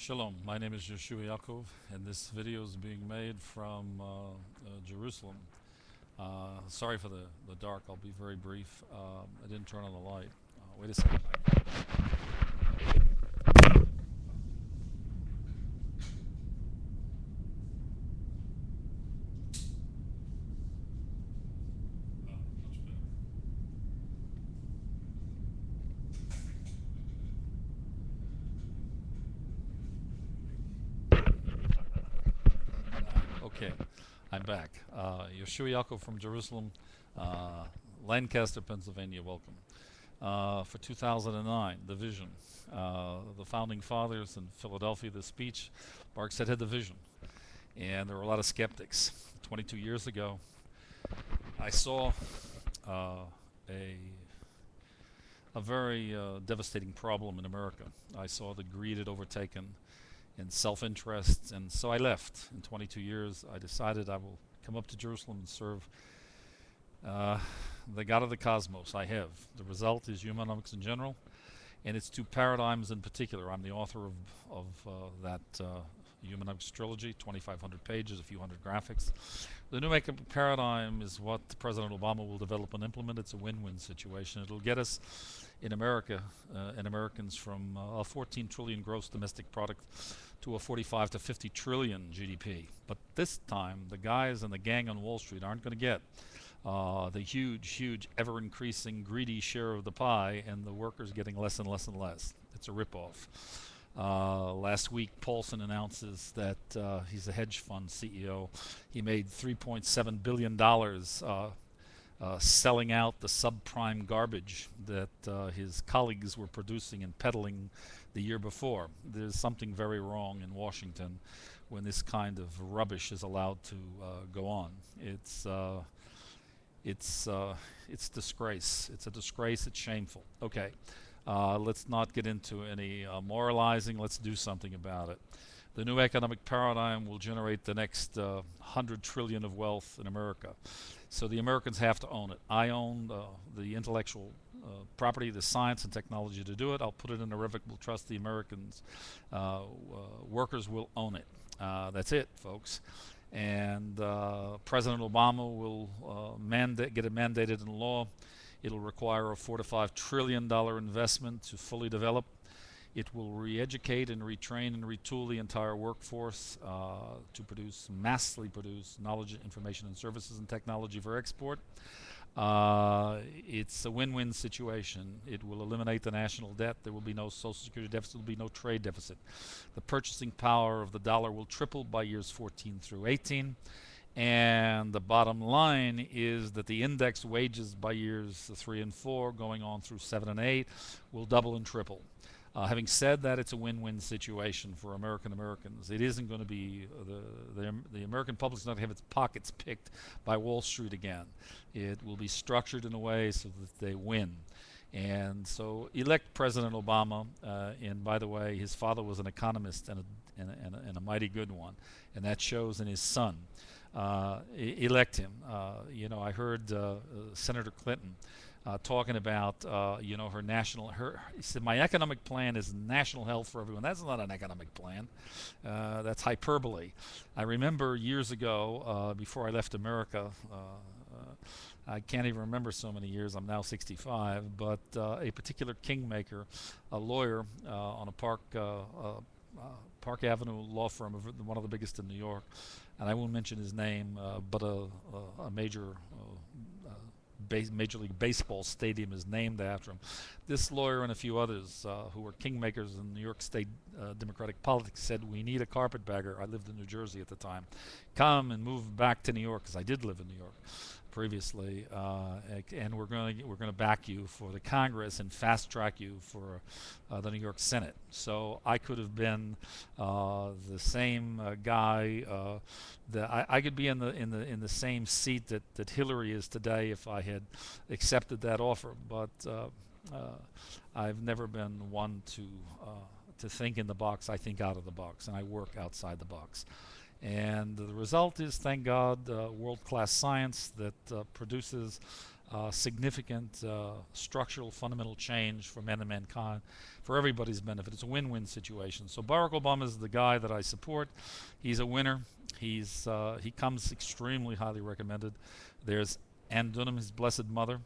Shalom, my name is Yehoshua Yaakov, and this video is being made from Jerusalem. Sorry for the dark, I'll be very brief. I didn't turn on the light. Wait a second. Okay, I'm back. Yehoshua Yaakov from Jerusalem, Lancaster, Pennsylvania, welcome. For 2009, the vision. The founding fathers in Philadelphia, the speech, Mark said had the vision. And there were a lot of skeptics. 22 years ago, I saw a very devastating problem in America. I saw the greed had overtaken and self-interest, and so I left. In 22 years, I decided I will come up to Jerusalem and serve the God of the cosmos. I have. The result is Humanomics in general, and its two paradigms in particular. I'm the author of that Humanomics trilogy, 2,500 pages, a few hundred graphics. The new economic paradigm is what President Obama will develop and implement. It's a win-win situation. It'll get us in America and Americans from a 14 trillion gross domestic product to a 45 to 50 trillion GDP. But this time, the guys and the gang on Wall Street aren't going to get the huge, ever-increasing, greedy share of the pie, and the workers getting less and less and less. It's a ripoff. Last week, Paulson announces that he's a hedge fund CEO. He made $3.7 billion selling out the subprime garbage that his colleagues were producing and peddling the year before. There's something very wrong in Washington when this kind of rubbish is allowed to go on. It's disgrace. It's a disgrace. It's shameful. Okay. Let's not get into any moralizing. Let's do something about it. The new economic paradigm will generate the next 100 trillion of wealth in America. So the Americans have to own it. I own the intellectual property, the science and technology to do it. I'll put it in a irrevocable trust. The Americans, workers will own it. That's it, folks. And President Obama will get it mandated in law. It'll require a $4 to $5 trillion investment to fully develop. It will re-educate and retrain and retool the entire workforce to massively produce knowledge, information, and services and technology for export. It's a win-win situation. It will eliminate the national debt. There will be no Social Security deficit. There will be no trade deficit. The purchasing power of the dollar will triple by years 14 through 18. And the bottom line is that the index wages by years 3 and 4, going on through 7 and 8, will double and triple. Having said that, it's a win-win situation for Americans. It isn't going to be the American public's not going to have its pockets picked by Wall Street again. It will be structured in a way so that they win. And so elect President Obama, and by the way, his father was an economist and a mighty good one, and that shows in his son. Elect him. I heard Senator Clinton talking about, he said, my economic plan is national health for everyone. That's not an economic plan. That's hyperbole. I remember years ago, before I left America, I can't even remember so many years, I'm now 65, but a particular kingmaker, a lawyer on a Park Avenue law firm, one of the biggest in New York, and I won't mention his name, but a major Major League Baseball stadium is named after him. This lawyer and a few others who were kingmakers in New York State Democratic politics said, we need a carpetbagger. I lived in New Jersey at the time. Come and move back to New York, because I did live in New York previously, and we're going to back you for the Congress and fast track you for the New York Senate. So I could have been the same guy. I could be in the same seat that Hillary is today if I had accepted that offer. But I've never been one to think in the box. I think out of the box, and I work outside the box. And the result is, thank God, world-class science that produces significant structural fundamental change for men and mankind for everybody's benefit. It's a win-win situation. So Barack Obama is the guy that I support. He's a winner. He comes extremely highly recommended. There's Ann Dunham, his blessed mother,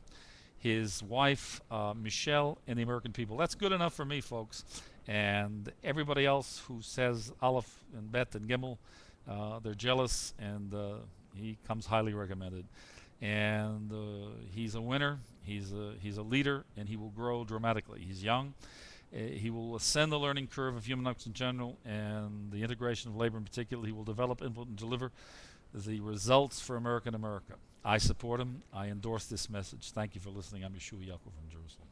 his wife Michelle, and the American people. That's good enough for me, folks. And everybody else who says Aleph and Bet and Gimel, they're jealous, and he comes highly recommended. And he's a winner. He's a leader, and he will grow dramatically. He's young. He will ascend the learning curve of Humanomics in general and the integration of labor in particular. He will develop, implement, and deliver the results for America. I support him. I endorse this message. Thank you for listening. I'm Yehoshua Yaakov from Jerusalem.